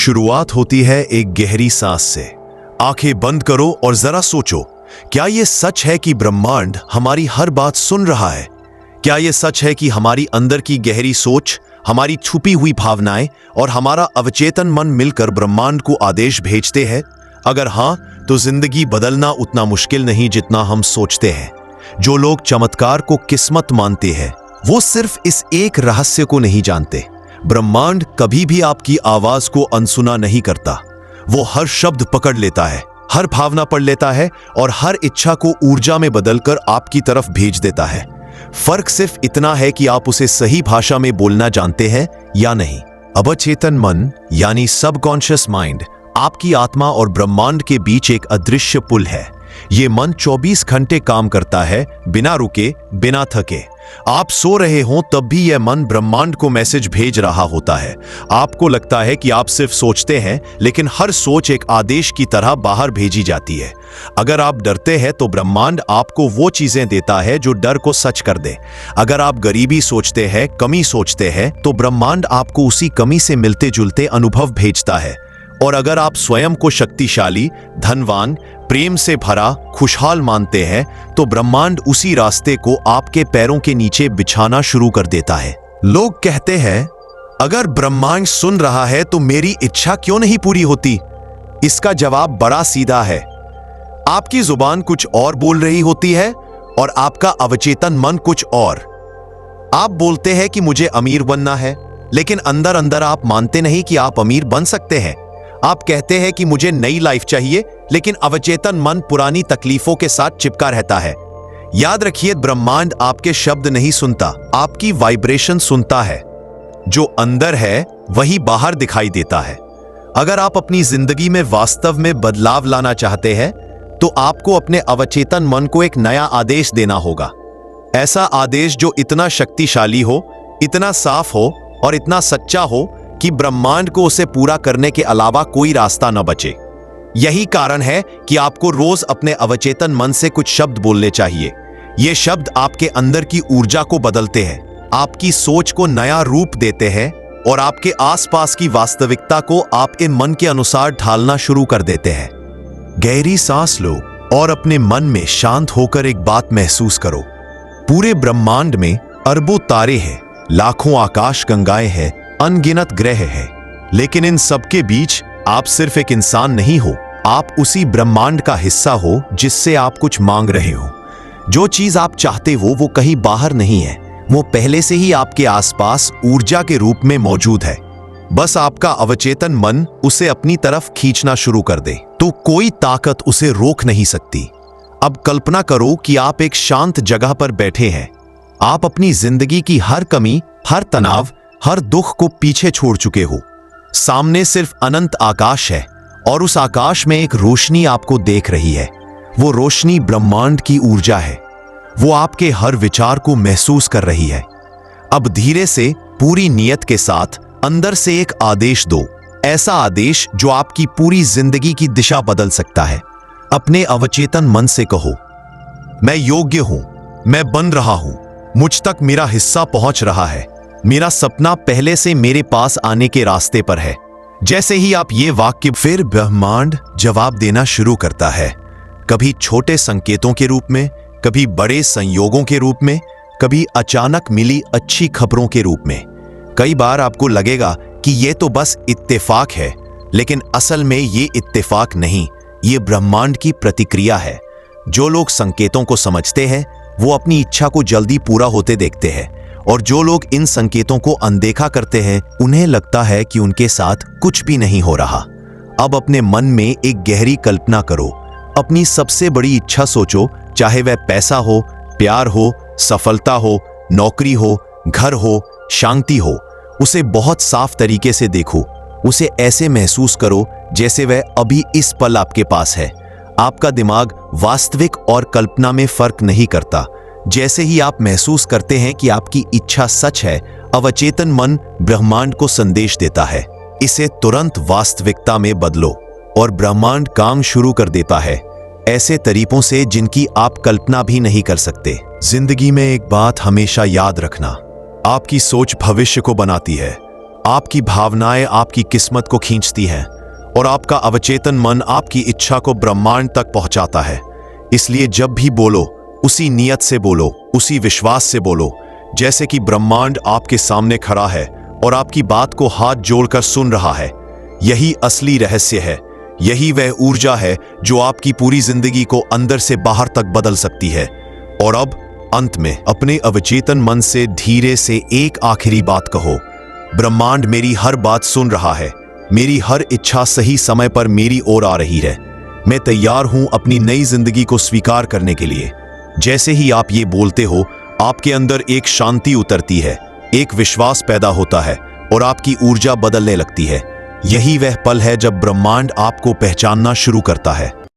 शुरुआत होती है एक गहरी सांस से। आंखें बंद करो और जरा सोचो, क्या यह सच है कि ब्रह्मांड हमारी हर बात सुन रहा है? क्या यह सच है कि हमारी अंदर की गहरी सोच, हमारी छुपी हुई भावनाएं और हमारा अवचेतन मन मिलकर ब्रह्मांड को आदेश भेजते हैं? अगर हां, तो जिंदगी बदलना उतना मुश्किल नहीं जितना हम सोचते हैं। जो लोग चमत्कार को किस्मत मानते हैं, वो सिर्फ इस एक रहस्य को नहीं जानते। ब्रह्मांड कभी भी आपकी आवाज को अनसुना नहीं करता। वो हर शब्द पकड़ लेता है, हर भावना पढ़ लेता है और हर इच्छा को ऊर्जा में बदलकर आपकी तरफ भेज देता है। फर्क सिर्फ इतना है कि आप उसे सही भाषा में बोलना जानते हैं या नहीं। अवचेतन मन यानी सबकॉन्शियस माइंड आपकी आत्मा और ब्रह्मांड के बीच एक अदृश्य पुल है। ये मन 24 घंटे काम करता है, बिना रुके, बिना थके। आप सो रहे हों तब भी यह मन ब्रह्मांड को मैसेज भेज रहा होता है। आपको लगता है कि आप सिर्फ सोचते हैं, लेकिन हर सोच एक आदेश की तरह बाहर भेजी जाती है। अगर आप डरते हैं तो ब्रह्मांड आपको वो चीजें देता है जो डर को सच कर दे। अगर आप गरीबी सोचते हैं, कमी सोचते हैं, तो ब्रह्मांड आपको उसी कमी से मिलते जुलते अनुभव भेजता है। और अगर आप स्वयं को शक्तिशाली, धनवान, प्रेम से भरा, खुशहाल मानते हैं, तो ब्रह्मांड उसी रास्ते को आपके पैरों के नीचे बिछाना शुरू कर देता है। लोग कहते हैं, अगर ब्रह्मांड सुन रहा है तो मेरी इच्छा क्यों नहीं पूरी होती? इसका जवाब बड़ा सीधा है। आपकी जुबान कुछ और बोल रही होती है और आपका अवचेतन मन कुछ और। आप बोलते हैं कि मुझे अमीर बनना है, लेकिन अंदर अंदर आप मानते नहीं कि आप अमीर बन सकते हैं। आप कहते हैं कि मुझे नई लाइफ चाहिए, लेकिन अवचेतन मन पुरानी तकलीफों के साथ चिपका रहता है। याद रखिए, ब्रह्मांड आपके शब्द नहीं सुनता, आपकी वाइब्रेशन सुनता है। जो अंदर है वही बाहर दिखाई देता है। अगर आप अपनी जिंदगी में वास्तव में बदलाव लाना चाहते हैं, तो आपको अपने अवचेतन मन को एक नया आदेश देना होगा। ऐसा आदेश जो इतना शक्तिशाली हो, इतना साफ हो और इतना सच्चा हो कि ब्रह्मांड को उसे पूरा करने के अलावा कोई रास्ता न बचे। यही कारण है कि आपको रोज अपने अवचेतन मन से कुछ शब्द बोलने चाहिए। ये शब्द आपके अंदर की ऊर्जा को बदलते हैं, आपकी सोच को नया रूप देते हैं और आपके आसपास की वास्तविकता को आपके मन के अनुसार ढालना शुरू कर देते हैं। गहरी सांस लो और अपने मन में शांत होकर एक बात महसूस करो। पूरे ब्रह्मांड में अरबों तारे हैं, लाखों आकाश गंगाएं हैं, अनगिनत ग्रह हैं, लेकिन इन सबके बीच आप सिर्फ एक इंसान नहीं हो। आप उसी ब्रह्मांड का हिस्सा हो जिससे आप कुछ मांग रहे हो। जो चीज आप चाहते हो वो कहीं बाहर नहीं है, वो पहले से ही आपके आसपास ऊर्जा के रूप में मौजूद है। बस आपका अवचेतन मन उसे अपनी तरफ खींचना शुरू कर दे, तो कोई ताकत उसे रोक नहीं सकती। अब कल्पना करो कि आप एक शांत जगह पर बैठे हैं। आप अपनी जिंदगी की हर कमी, हर तनाव, हर दुख को पीछे छोड़ चुके हो। सामने सिर्फ अनंत आकाश है और उस आकाश में एक रोशनी आपको देख रही है। वो रोशनी ब्रह्मांड की ऊर्जा है। वो आपके हर विचार को महसूस कर रही है। अब धीरे से, पूरी नियत के साथ अंदर से एक आदेश दो, ऐसा आदेश जो आपकी पूरी जिंदगी की दिशा बदल सकता है। अपने अवचेतन मन से कहो, मैं योग्य हूं, मैं बन रहा हूं, मुझ तक मेरा हिस्सा पहुंच रहा है, मेरा सपना पहले से मेरे पास आने के रास्ते पर है। जैसे ही आप ये वाक्य, फिर ब्रह्मांड जवाब देना शुरू करता है। कभी छोटे संकेतों के रूप में, कभी बड़े संयोगों के रूप में, कभी अचानक मिली अच्छी खबरों के रूप में। कई बार आपको लगेगा कि ये तो बस इत्तेफाक है, लेकिन असल में ये इत्तेफाक नहीं, ये ब्रह्मांड की प्रतिक्रिया है। जो लोग संकेतों को समझते हैं, वो अपनी इच्छा को जल्दी पूरा होते देखते हैं, और जो लोग इन संकेतों को अनदेखा करते हैं, उन्हें लगता है कि उनके साथ कुछ भी नहीं हो रहा। अब अपने मन में एक गहरी कल्पना करो। अपनी सबसे बड़ी इच्छा सोचो, चाहे वह पैसा हो, प्यार हो, सफलता हो, नौकरी हो, घर हो, शांति हो। उसे बहुत साफ तरीके से देखो। उसे ऐसे महसूस करो जैसे वह अभी इस पल आपके पास है। आपका दिमाग वास्तविक और कल्पना में फर्क नहीं करता। जैसे ही आप महसूस करते हैं कि आपकी इच्छा सच है, अवचेतन मन ब्रह्मांड को संदेश देता है, इसे तुरंत वास्तविकता में बदलो, और ब्रह्मांड काम शुरू कर देता है, ऐसे तरीकों से जिनकी आप कल्पना भी नहीं कर सकते। जिंदगी में एक बात हमेशा याद रखना, आपकी सोच भविष्य को बनाती है, आपकी भावनाएं आपकी किस्मत को खींचती हैं और आपका अवचेतन मन आपकी इच्छा को ब्रह्मांड तक पहुंचाता है। इसलिए जब भी बोलो उसी नियत से बोलो, उसी विश्वास से बोलो जैसे कि ब्रह्मांड आपके सामने खड़ा है और आपकी बात को हाथ जोड़कर सुन रहा है। यही असली रहस्य है, यही वह ऊर्जा है जो आपकी पूरी जिंदगी को अंदर से बाहर तक बदल सकती है। और अब अंत में अपने अवचेतन मन से धीरे से एक आखिरी बात कहो, ब्रह्मांड मेरी हर बात सुन रहा है, मेरी हर इच्छा सही समय पर मेरी ओर आ रही है, मैं तैयार हूं अपनी नई जिंदगी को स्वीकार करने के लिए। जैसे ही आप ये बोलते हो, आपके अंदर एक शांति उतरती है, एक विश्वास पैदा होता है और आपकी ऊर्जा बदलने लगती है। यही वह पल है जब ब्रह्मांड आपको पहचानना शुरू करता है।